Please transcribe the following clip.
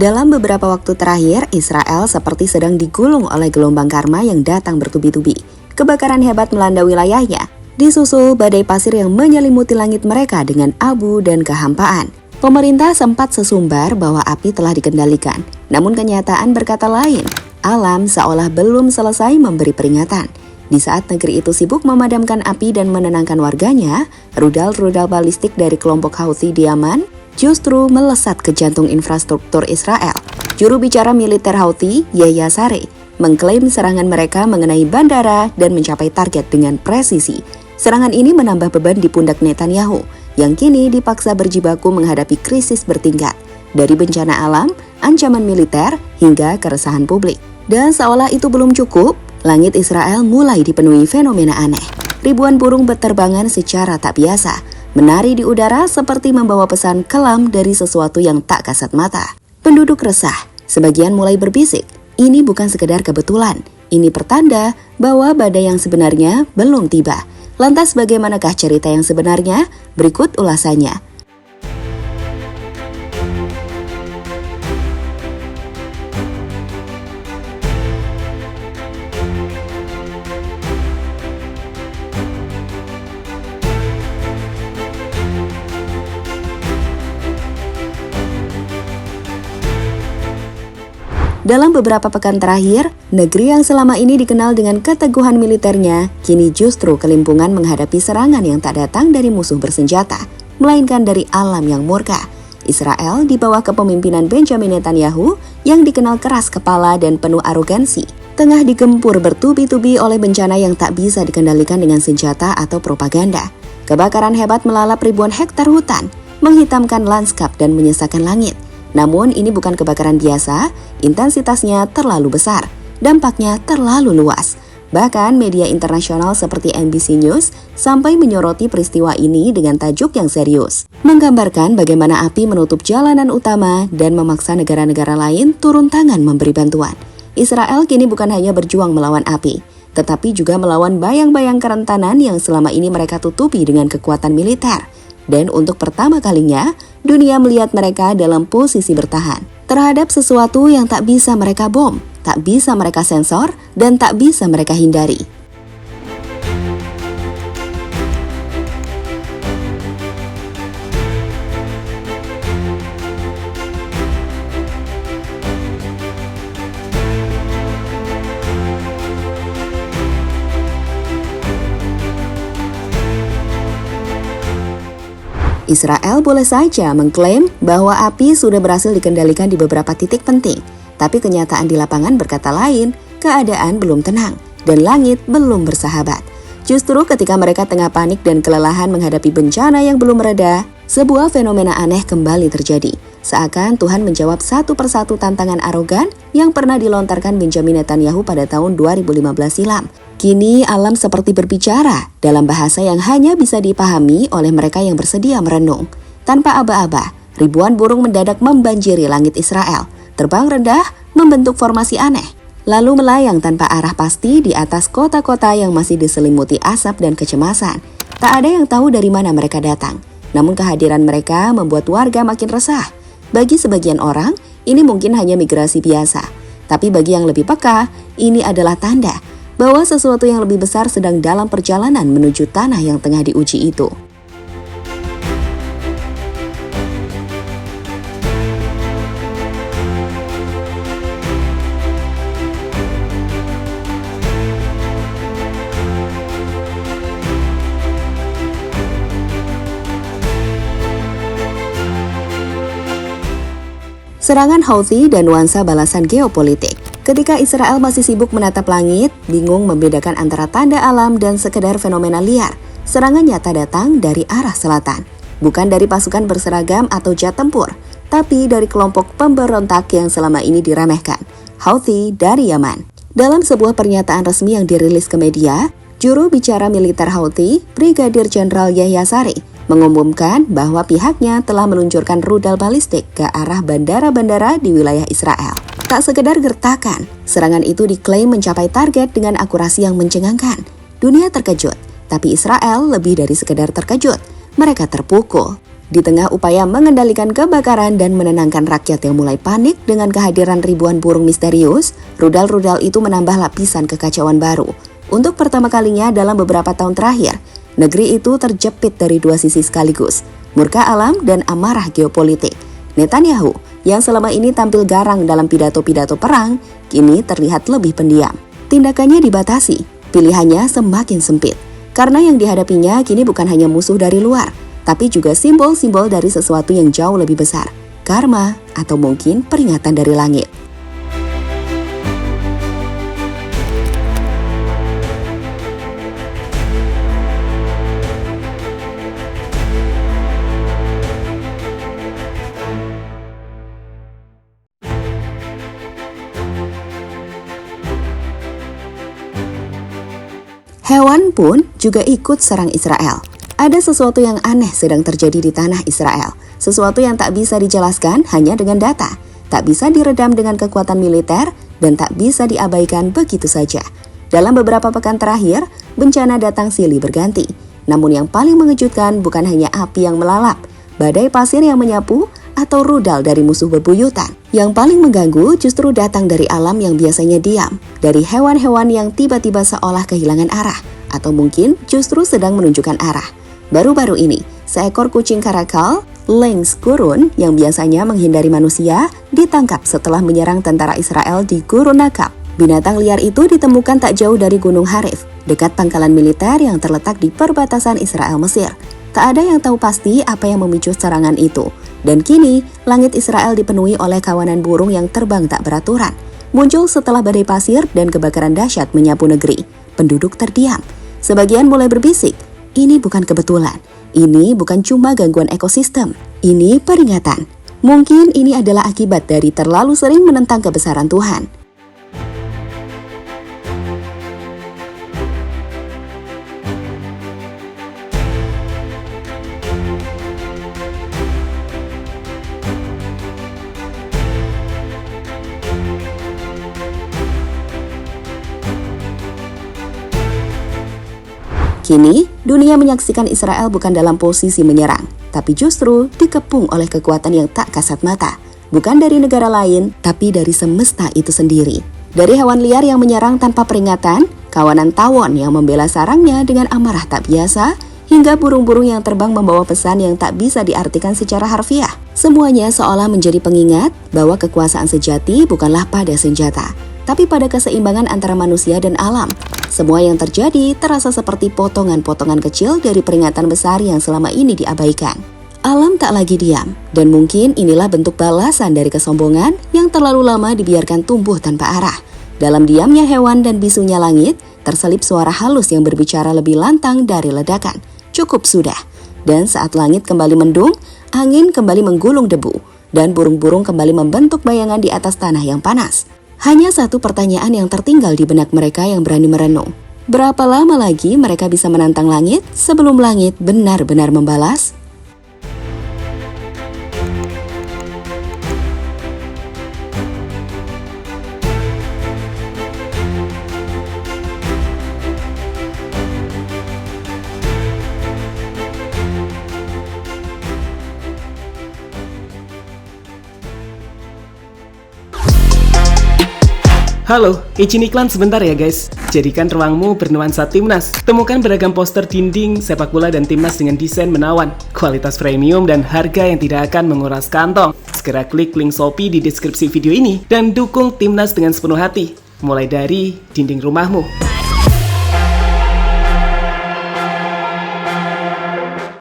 Dalam beberapa waktu terakhir, Israel seperti sedang digulung oleh gelombang karma yang datang bertubi-tubi. Kebakaran hebat melanda wilayahnya, disusul badai pasir yang menyelimuti langit mereka dengan abu dan kehampaan. Pemerintah sempat sesumbar bahwa api telah dikendalikan, namun kenyataan berkata lain. Alam seolah belum selesai memberi peringatan. Di saat negeri itu sibuk memadamkan api dan menenangkan warganya, rudal-rudal balistik dari kelompok Houthi di Yaman justru melesat ke jantung infrastruktur Israel. Juru bicara militer Houthi, Yahya Saree, mengklaim serangan mereka mengenai bandara dan mencapai target dengan presisi. Serangan ini menambah beban di pundak Netanyahu, yang kini dipaksa berjibaku menghadapi krisis bertingkat, dari bencana alam, ancaman militer, hingga keresahan publik. Dan seolah itu belum cukup, langit Israel mulai dipenuhi fenomena aneh. Ribuan burung berterbangan secara tak biasa, menari di udara seperti membawa pesan kelam dari sesuatu yang tak kasat mata. Penduduk resah, sebagian mulai berbisik, ini bukan sekedar kebetulan, ini pertanda bahwa badai yang sebenarnya belum tiba. Lantas bagaimanakah cerita yang sebenarnya? Berikut ulasannya. Dalam beberapa pekan terakhir, negeri yang selama ini dikenal dengan keteguhan militernya, kini justru kelimpungan menghadapi serangan yang tak datang dari musuh bersenjata, melainkan dari alam yang murka. Israel di bawah kepemimpinan Benjamin Netanyahu yang dikenal keras kepala dan penuh arogansi, tengah digempur bertubi-tubi oleh bencana yang tak bisa dikendalikan dengan senjata atau propaganda. Kebakaran hebat melalap ribuan hektar hutan, menghitamkan lanskap dan menyesakan langit. Namun ini bukan kebakaran biasa, intensitasnya terlalu besar, dampaknya terlalu luas. Bahkan media internasional seperti NBC News sampai menyoroti peristiwa ini dengan tajuk yang serius, menggambarkan bagaimana api menutup jalanan utama dan memaksa negara-negara lain turun tangan memberi bantuan. Israel kini bukan hanya berjuang melawan api, tetapi juga melawan bayang-bayang kerentanan yang selama ini mereka tutupi dengan kekuatan militer. Dan untuk pertama kalinya, dunia melihat mereka dalam posisi bertahan terhadap sesuatu yang tak bisa mereka bom, tak bisa mereka sensor, dan tak bisa mereka hindari. Israel boleh saja mengklaim bahwa api sudah berhasil dikendalikan di beberapa titik penting, tapi kenyataan di lapangan berkata lain, keadaan belum tenang, dan langit belum bersahabat. Justru ketika mereka tengah panik dan kelelahan menghadapi bencana yang belum mereda, sebuah fenomena aneh kembali terjadi. Seakan Tuhan menjawab satu persatu tantangan arogan yang pernah dilontarkan Benjamin Netanyahu pada tahun 2015 silam. Kini alam seperti berbicara dalam bahasa yang hanya bisa dipahami oleh mereka yang bersedia merenung. Tanpa aba-aba, ribuan burung mendadak membanjiri langit Israel, terbang rendah, membentuk formasi aneh, lalu melayang tanpa arah pasti di atas kota-kota yang masih diselimuti asap dan kecemasan. Tak ada yang tahu dari mana mereka datang, namun kehadiran mereka membuat warga makin resah. Bagi sebagian orang, ini mungkin hanya migrasi biasa, tapi bagi yang lebih peka, ini adalah tanda bahwa sesuatu yang lebih besar sedang dalam perjalanan menuju tanah yang tengah diuji itu. Serangan Houthi dan nuansa balasan geopolitik. Ketika Israel masih sibuk menatap langit, bingung membedakan antara tanda alam dan sekedar fenomena liar, serangan nyata datang dari arah selatan. Bukan dari pasukan berseragam atau jet tempur, tapi dari kelompok pemberontak yang selama ini diremehkan, Houthi dari Yaman. Dalam sebuah pernyataan resmi yang dirilis ke media, juru bicara militer Houthi, Brigadir Jenderal Yahya Saree, mengumumkan bahwa pihaknya telah meluncurkan rudal balistik ke arah bandara-bandara di wilayah Israel. Tak sekedar gertakan, serangan itu diklaim mencapai target dengan akurasi yang mencengangkan. Dunia terkejut, tapi Israel lebih dari sekedar terkejut. Mereka terpukul. Di tengah upaya mengendalikan kebakaran dan menenangkan rakyat yang mulai panik dengan kehadiran ribuan burung misterius, rudal-rudal itu menambah lapisan kekacauan baru. Untuk pertama kalinya dalam beberapa tahun terakhir, negeri itu terjepit dari dua sisi sekaligus, murka alam dan amarah geopolitik. Netanyahu, yang selama ini tampil garang dalam pidato-pidato perang, kini terlihat lebih pendiam. Tindakannya dibatasi, pilihannya semakin sempit. Karena yang dihadapinya kini bukan hanya musuh dari luar, tapi juga simbol-simbol dari sesuatu yang jauh lebih besar, karma atau mungkin peringatan dari langit. Hewan pun juga ikut serang Israel. Ada sesuatu yang aneh sedang terjadi di tanah Israel. Sesuatu yang tak bisa dijelaskan hanya dengan data, tak bisa diredam dengan kekuatan militer, dan tak bisa diabaikan begitu saja. Dalam beberapa pekan terakhir, bencana datang silih berganti. Namun yang paling mengejutkan bukan hanya api yang melalap, badai pasir yang menyapu, atau rudal dari musuh bebuyutan. Yang paling mengganggu justru datang dari alam yang biasanya diam, dari hewan-hewan yang tiba-tiba seolah kehilangan arah, atau mungkin justru sedang menunjukkan arah. Baru-baru ini, seekor kucing karakal, lynx gurun yang biasanya menghindari manusia, ditangkap setelah menyerang tentara Israel di Gurun Nakab. Binatang liar itu ditemukan tak jauh dari Gunung Harif, dekat pangkalan militer yang terletak di perbatasan Israel-Mesir. Tak ada yang tahu pasti apa yang memicu serangan itu. Dan kini, langit Israel dipenuhi oleh kawanan burung yang terbang tak beraturan. Muncul setelah badai pasir dan kebakaran dahsyat menyapu negeri. Penduduk terdiam. Sebagian mulai berbisik, ini bukan kebetulan. Ini bukan cuma gangguan ekosistem. Ini peringatan. Mungkin ini adalah akibat dari terlalu sering menentang kebesaran Tuhan. Kini, dunia menyaksikan Israel bukan dalam posisi menyerang, tapi justru dikepung oleh kekuatan yang tak kasat mata. Bukan dari negara lain, tapi dari semesta itu sendiri. Dari hewan liar yang menyerang tanpa peringatan, kawanan tawon yang membela sarangnya dengan amarah tak biasa, hingga burung-burung yang terbang membawa pesan yang tak bisa diartikan secara harfiah. Semuanya seolah menjadi pengingat bahwa kekuasaan sejati bukanlah pada senjata, tapi pada keseimbangan antara manusia dan alam. Semua yang terjadi terasa seperti potongan-potongan kecil dari peringatan besar yang selama ini diabaikan. Alam tak lagi diam, dan mungkin inilah bentuk balasan dari kesombongan yang terlalu lama dibiarkan tumbuh tanpa arah. Dalam diamnya hewan dan bisunya langit, terselip suara halus yang berbicara lebih lantang dari ledakan. Cukup sudah. Dan saat langit kembali mendung, angin kembali menggulung debu, dan burung-burung kembali membentuk bayangan di atas tanah yang panas. Hanya satu pertanyaan yang tertinggal di benak mereka yang berani merenung. Berapa lama lagi mereka bisa menantang langit sebelum langit benar-benar membalas? Halo, izin iklan sebentar ya guys. Jadikan ruangmu bernuansa timnas. Temukan beragam poster dinding, sepak bola dan timnas dengan desain menawan, kualitas premium dan harga yang tidak akan menguras kantong. Segera klik link Shopee di deskripsi video ini dan dukung timnas dengan sepenuh hati. Mulai dari dinding rumahmu.